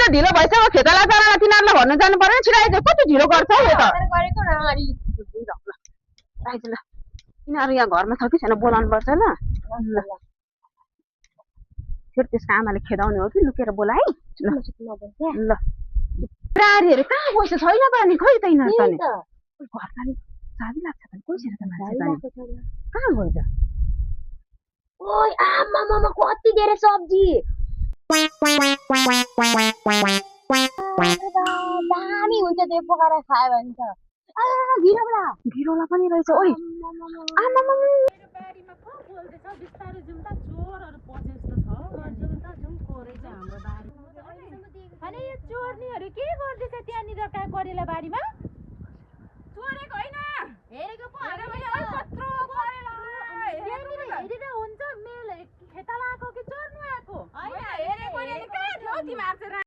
त ढिलो भइसक्यो खेताला चरालाई तिनीहरूलाई भन्नु जानु पर्यो छिराइज कति ढिलो गर्छ हौ यो त राइज ल यिनीहरू यहाँ घरमा छ कि छैन बोलाउनु पर्छ ल फेरि त्यसको आमाले खेदाउने हो कि लुकेर बोला है ल रारीहरू कहाँ गएछ छैन त अनि खै त यिनीहरू त नि घरमा चाबी लाग्छ त कसरी त मान्छे त कहाँ गयो त ओइ आमा कति धेरै सब्जी दामी हुन्छ त्यो पकाएर खायो भने त गिरोला पनि रहेछ ओइ आमा बारीमा को बोल्दैछ बिस्तारै जाउँ त चोरहरू पसे जस्तो छ जाउँ त जाउँ कोरै छ हाम्रो बारी अनि यो चोर्नीहरू के गर्दैछ त्यहाँनिर करेला बारीमा चोरेको होइन हेरेको पो कत्रो करेला हेरेर हुन्छ मेल खेताला आएको कि चोर्नु आएको होइन हेरेको नि कहाँ थियो तिमीहरू